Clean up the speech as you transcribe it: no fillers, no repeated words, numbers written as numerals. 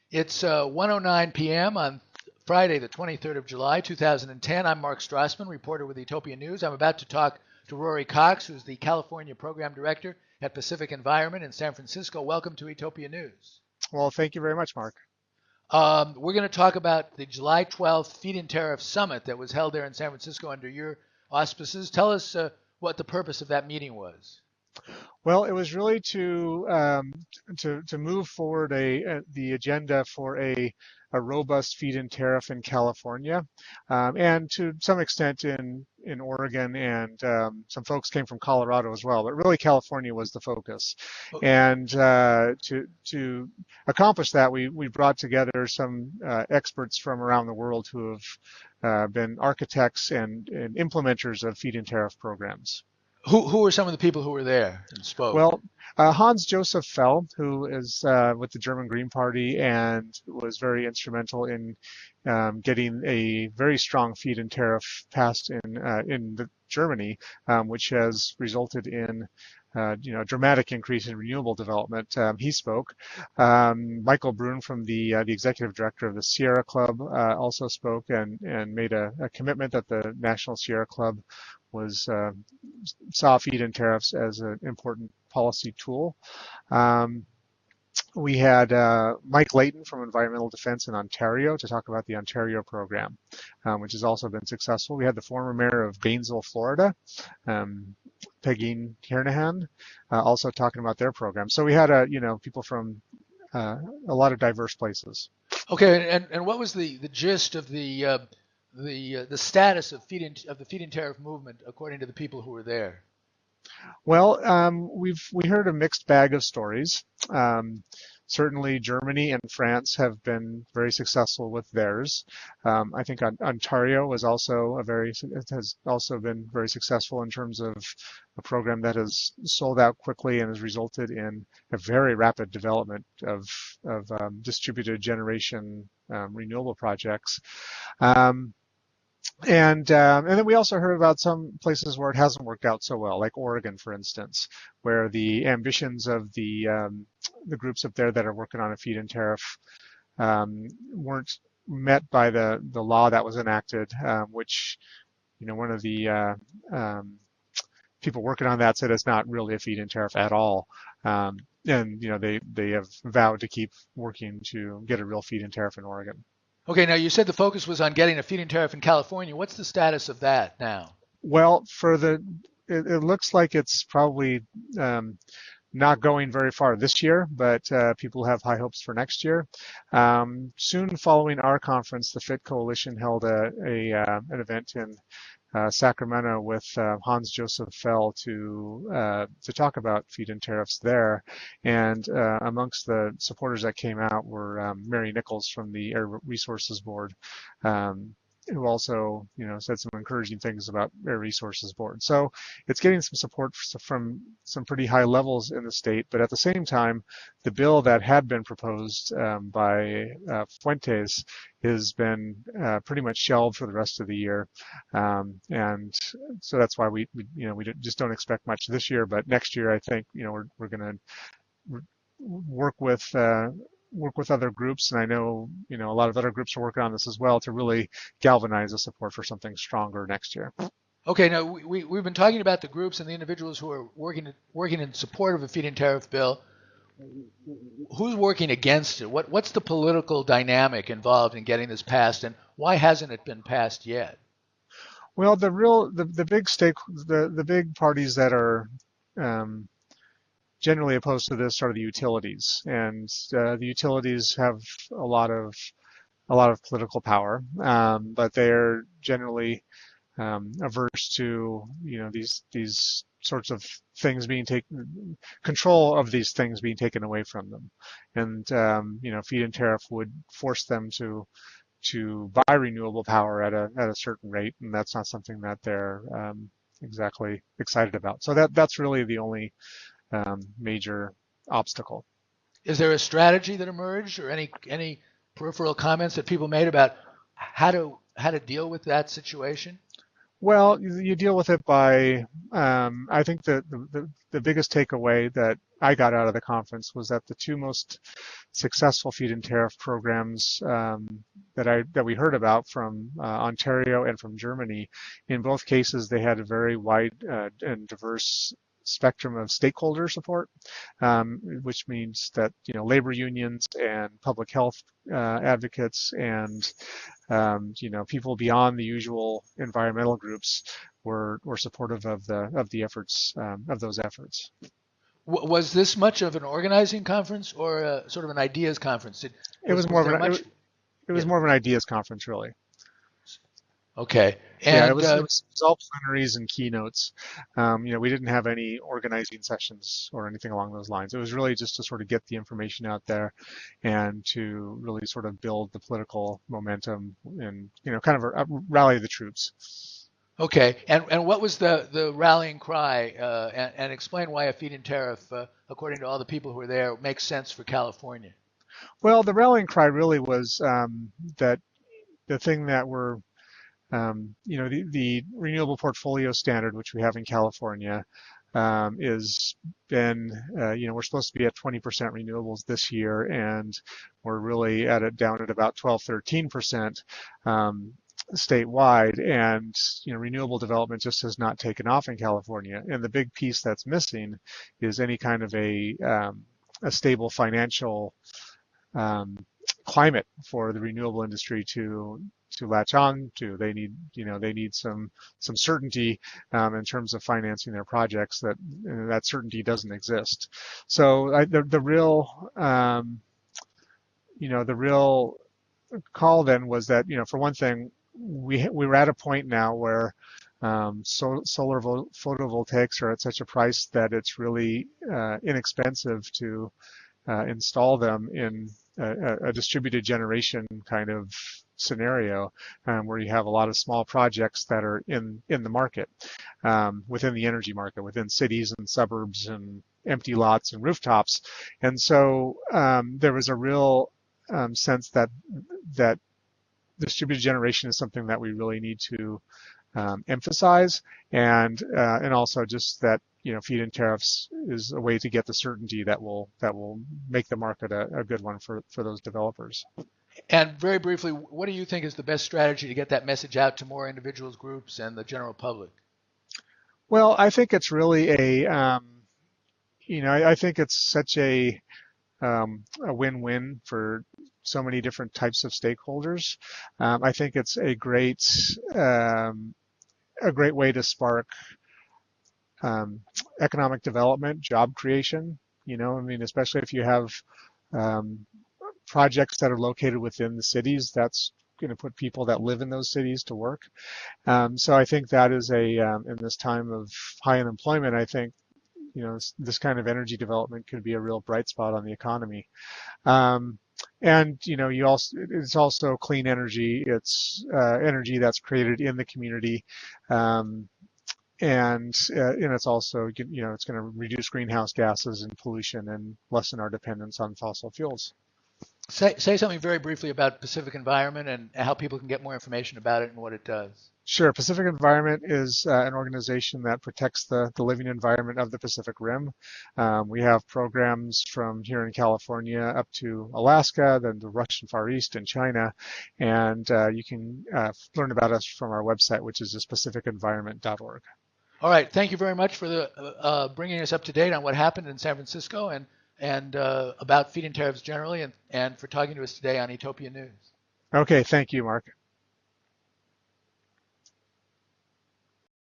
It's 1:09 p.m. on Friday, the 23rd of July, 2010. I'm Mark Strassman, reporter with Ethiopia News. I'm about to talk to Rory Cox, who's the California Program Director at Pacific Environment in San Francisco. Welcome to Ethiopia News. Well, thank you very much, Mark. We're going to talk about the July 12th Feed-in Tariff Summit that was held there in San Francisco under your auspices. Tell us what the purpose of that meeting was. Well, it was really to move forward the agenda for a robust feed-in tariff in California, and to some extent in Oregon, and some folks came from Colorado as well. But really, California was the focus. Okay. And to accomplish that, we brought together some experts from around the world who have been architects and implementers of feed-in tariff programs. Who were some of the people who were there and spoke? Well, Hans Josef Fell, who is with the German Green Party and was very instrumental in getting a very strong feed-in tariff passed in Germany, which has resulted in a dramatic increase in renewable development. He spoke. Michael Brun, from the executive director of the Sierra Club, also spoke and made a commitment that the National Sierra Club saw feed-in tariffs as an important policy tool. We had Mike Layton from Environmental Defense in Ontario to talk about the Ontario program, which has also been successful. We had the former mayor of Gainesville, Florida, Peggy Kiernahan, also talking about their program. So we had people from a lot of diverse places. Okay, and what was the gist of the status of the feed-in tariff movement according to the people who were there? Well, we heard a mixed bag of stories. Certainly, Germany and France have been very successful with theirs. I think Ontario has also been very successful in terms of a program that has sold out quickly and has resulted in a very rapid development of distributed generation renewable projects. And then we also heard about some places where it hasn't worked out so well, like Oregon, for instance, where the ambitions of the groups up there that are working on a feed-in tariff weren't met by the law that was enacted, which one of the people working on that said it's not really a feed-in tariff at all. And they have vowed to keep working to get a real feed-in tariff in Oregon. Okay, now you said the focus was on getting a feed-in tariff in California. What's the status of that now? Well, it looks like it's probably not going very far this year, but people have high hopes for next year. Soon following our conference, the FIT Coalition held an event in Sacramento with Hans Josef Fell to talk about feed-in tariffs there. And amongst the supporters that came out were Mary Nichols from the Air Resources Board, who also said some encouraging things about Air Resources Board. So it's getting some support from some pretty high levels in the state, but at the same time, the bill that had been proposed by Fuentes has been pretty much shelved for the rest of the year, and so that's why we just don't expect much this year. But next year, I think we're going to work with other groups, and I know a lot of other groups are working on this as well to really galvanize the support for something stronger next year. Okay, now we've been talking about the groups and the individuals who are working in support of a feed-in tariff bill. Who's working against it? What's the political dynamic involved in getting this passed, and why hasn't it been passed yet? Well, the big parties that are generally opposed to this are the utilities, and the utilities have a lot of political power, but they're generally averse to these sorts of things being control of these things being taken away from them, and feed-in tariff would force them to buy renewable power at a certain rate, and that's not something that they're exactly excited about. So that's really the only major obstacle. Is there a strategy that emerged, or any peripheral comments that people made about how to deal with that situation? Well, you deal with it by, I think the biggest takeaway that I got out of the conference was that the two most successful feed-in tariff programs that we heard about from Ontario and from Germany, in both cases they had a very wide and diverse spectrum of stakeholder support, which means that labor unions and public health advocates and people beyond the usual environmental groups were supportive of the efforts of those efforts. Was this much of an organizing conference or sort of an ideas conference? It was more was of there an much? it Yeah. was more of an ideas conference, really. Okay. Yeah, And it was all plenaries and keynotes. We didn't have any organizing sessions or anything along those lines. It was really just to sort of get the information out there and to really sort of build the political momentum and kind of rally the troops. okay. And what was the rallying cry? And explain why a feed-in tariff, according to all the people who were there, makes sense for California. Well, the rallying cry really was that the thing that the renewable portfolio standard, which we have in California, is been, we're supposed to be at 20% renewables this year, and we're really down at about 12, 13% statewide. And, renewable development just has not taken off in California. And the big piece that's missing is any kind of a stable financial climate for the renewable industry to latch on to. They need some certainty in terms of financing their projects. That certainty doesn't exist. So the real the real call then was that for one thing we were at a point now where solar photovoltaics are at such a price that it's really inexpensive to install them in a distributed generation kind of scenario, where you have a lot of small projects that are in the market, within the energy market, within cities and suburbs and empty lots and rooftops. And so there was a real sense that distributed generation is something that we really need to emphasize, and also just that feed-in tariffs is a way to get the certainty that will make the market a good one for those developers. And very briefly, what do you think is the best strategy to get that message out to more individuals, groups, and the general public? Well, I think it's really I think it's such a win-win for so many different types of stakeholders. I think it's a great way to spark economic development, job creation. Especially if you have projects that are located within the cities, that's going to put people that live in those cities to work. So I think that is in this time of high unemployment, I think this kind of energy development could be a real bright spot on the economy. And it's also clean energy. It's energy that's created in the community. And it's also, it's going to reduce greenhouse gases and pollution and lessen our dependence on fossil fuels. Say something very briefly about Pacific Environment and how people can get more information about it and what it does. Sure. Pacific Environment is an organization that protects the living environment of the Pacific Rim. We have programs from here in California up to Alaska, then the Russian Far East and China. And you can learn about us from our website, which is pacificenvironment.org. All right. Thank you very much for bringing us up to date on what happened in San Francisco and about feed-in tariffs generally, and for talking to us today on Etopia News. Okay. Thank you, Mark.